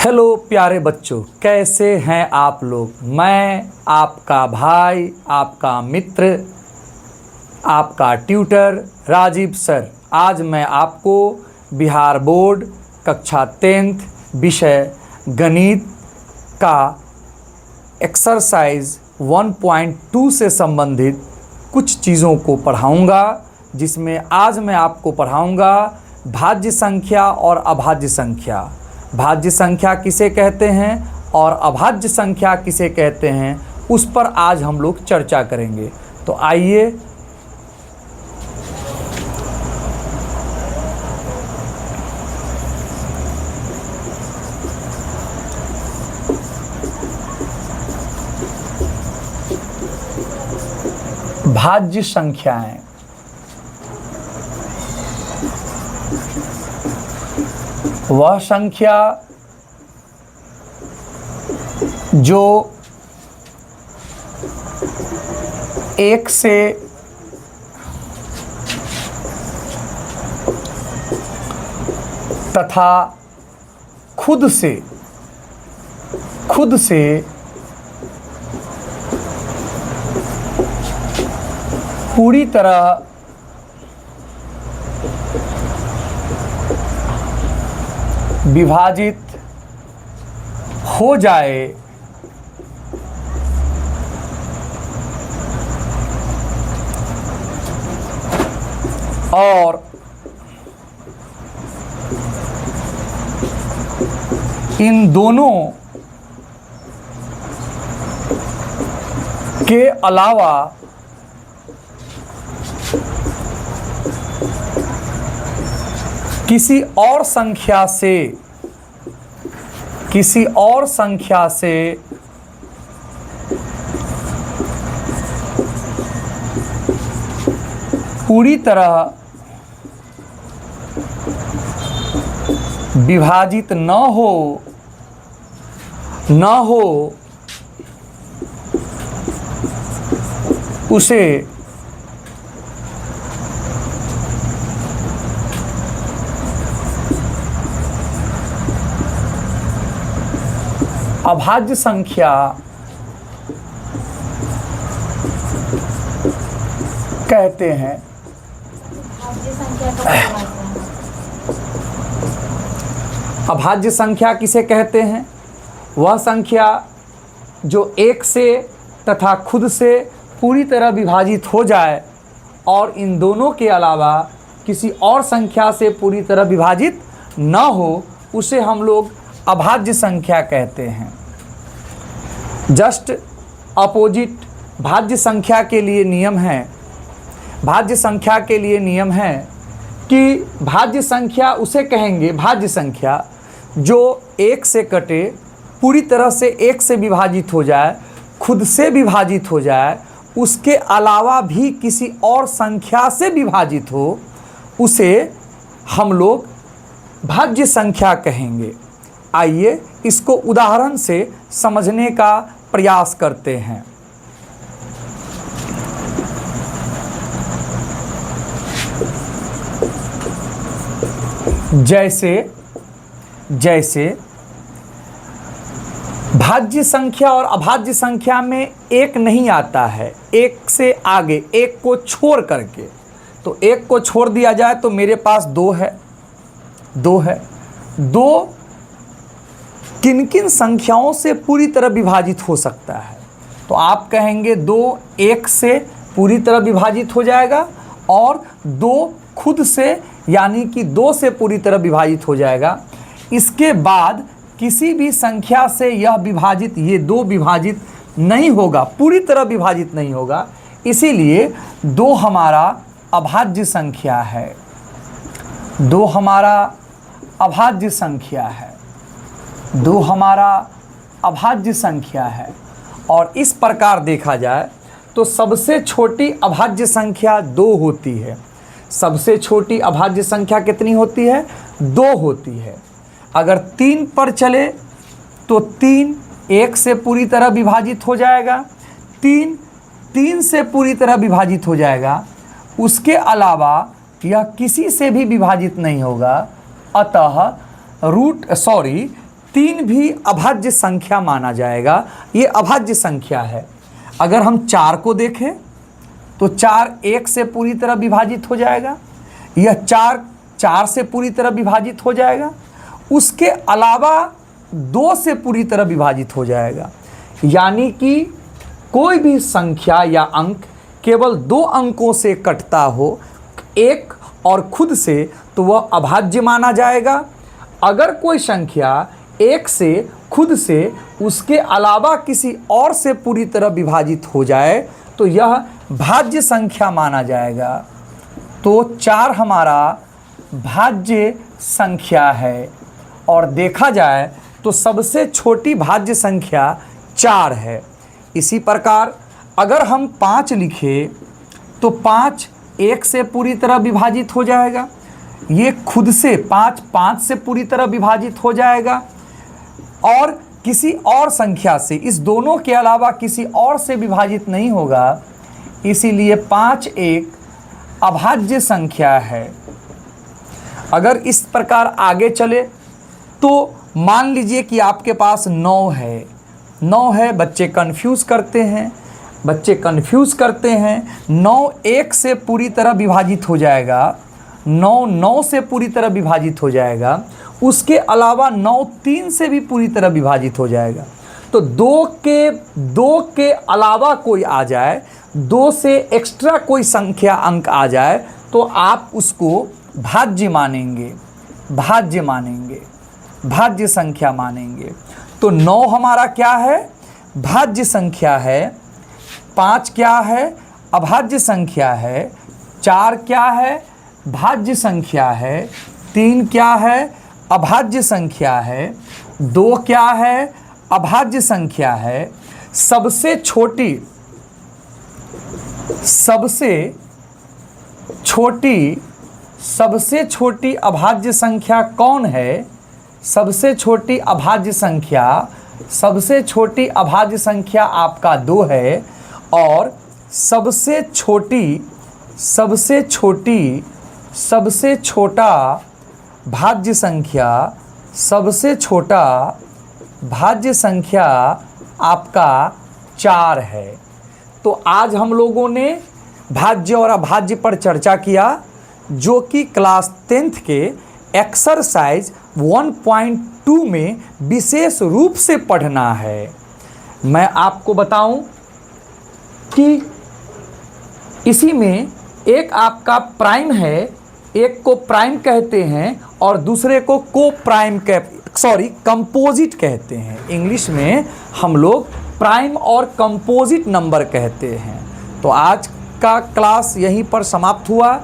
Hello प्यारे बच्चों, कैसे हैं आप लोग। मैं आपका भाई, आपका मित्र, आपका ट्यूटर राजीव सर। आज मैं आपको बिहार बोर्ड कक्षा 10th विषय गणित का एक्सरसाइज 1.2 से संबंधित कुछ चीज़ों को पढ़ाऊंगा, जिसमें आज मैं आपको पढ़ाऊंगा भाज्य संख्या और अभाज्य संख्या। भाज्य संख्या किसे कहते हैं और अभाज्य संख्या किसे कहते हैं, उस पर आज हम लोग चर्चा करेंगे। तो आइए भाज्य संख्याएं। वह संख्या जो एक से तथा खुद से पूरी तरह विभाजित हो जाए और इन दोनों के अलावा किसी और संख्या से पूरी तरह विभाजित न हो उसे अभाज्य संख्या कहते हैं। अभाज्य संख्या किसे कहते हैं? वह संख्या जो एक से तथा खुद से पूरी तरह विभाजित हो जाए और इन दोनों के अलावा किसी और संख्या से पूरी तरह विभाजित न हो, उसे हम लोग अभाज्य संख्या कहते हैं। जस्ट अपोजिट भाज्य संख्या के लिए नियम है। भाज्य संख्या के लिए नियम है कि भाज्य संख्या उसे कहेंगे, भाज्य संख्या जो एक से कटे, पूरी तरह से एक से विभाजित हो जाए, खुद से विभाजित हो जाए, उसके अलावा भी किसी और संख्या से विभाजित हो, उसे हम लोग भाज्य संख्या कहेंगे। आइए इसको उदाहरण से समझने का प्रयास करते हैं। जैसे भाज्य संख्या और अभाज्य संख्या में एक नहीं आता है, एक से आगे, एक को छोड़ करके। तो एक को छोड़ दिया जाए तो मेरे पास दो है। दो किन किन संख्याओं से पूरी तरह विभाजित हो सकता है? तो आप कहेंगे दो एक से पूरी तरह विभाजित हो जाएगा और दो खुद से, यानी कि दो से पूरी तरह विभाजित हो जाएगा। इसके बाद किसी भी संख्या से यह विभाजित, ये दो विभाजित नहीं होगा, पूरी तरह विभाजित नहीं होगा। इसीलिए दो हमारा अभाज्य संख्या है। दो हमारा अभाज्य संख्या है। दो हमारा अभाज्य संख्या है। और इस प्रकार देखा जाए तो सबसे छोटी अभाज्य संख्या 2 होती है। सबसे छोटी अभाज्य संख्या कितनी होती है? 2 होती है। अगर 3 पर चले तो 3 1 से पूरी तरह विभाजित हो जाएगा, 3 3 से पूरी तरह विभाजित हो जाएगा। उसके अलावा यह किसी से भी विभाजित नहीं होगा। अतः 3 भी अभाज्य संख्या माना जाएगा, ये अभाज्य संख्या है। अगर हम 4 को देखें तो 4 1 से पूरी तरह विभाजित हो जाएगा, यह 4 4 से पूरी तरह विभाजित हो जाएगा, उसके अलावा 2 से पूरी तरह विभाजित हो जाएगा। यानी कि कोई भी संख्या या अंक केवल 2 अंकों से कटता हो, 1 और खुद से, तो वह अभाज्य माना जाएगा। अगर कोई संख्या 1 से, खुद से, उसके अलावा किसी और से पूरी तरह विभाजित हो जाए तो यह भाज्य संख्या माना जाएगा। तो 4 हमारा भाज्य संख्या है, और देखा जाए तो सबसे छोटी भाज्य संख्या 4 है। इसी प्रकार अगर हम 5 लिखें तो 5 1 से पूरी तरह विभाजित हो जाएगा, ये खुद से 5 से पूरी तरह विभाजित हो जाएगा, और किसी और संख्या से, इस दोनों के अलावा किसी और से विभाजित नहीं होगा, इसीलिए 5 एक अभाज्य संख्या है। अगर इस प्रकार आगे चले तो मान लीजिए कि आपके पास 9 है, बच्चे कंफ्यूज करते हैं, 9 1 से पूरी तरह विभाजित हो जाएगा, 9 से पूरी तरह विभाजित हो जाएगा, उसके अलावा 9 3 से भी पूरी तरह विभाजित हो जाएगा। तो 2 के अलावा कोई आ जाए, 2 से एक्स्ट्रा कोई संख्या अंक आ जाए तो आप उसको भाज्य मानेंगे, भाज्य संख्या मानेंगे। तो 9 हमारा क्या है? भाज्य संख्या है। 5 क्या है? अभाज्य संख्या है। 4 क्या है? भाज्य संख्या है। 3 क्या है? अभाज्य संख्या है। 2 क्या है? अभाज्य संख्या है। सबसे छोटी अभाज्य संख्या कौन है? सबसे छोटी अभाज्य संख्या आपका 2 है, और सबसे छोटा भाज्य संख्या आपका 4 है। तो आज हम लोगों ने भाज्य और अभाज्य पर चर्चा किया, जो कि क्लास 10th के एक्सरसाइज 1.2 में विशेष रूप से पढ़ना है। मैं आपको बताऊं कि इसी में एक आपका प्राइम है, एक को प्राइम कहते हैं और दूसरे को कंपोजिट कहते हैं। इंग्लिश में हम लोग प्राइम और कंपोजिट नंबर कहते हैं। तो आज का क्लास यहीं पर समाप्त हुआ।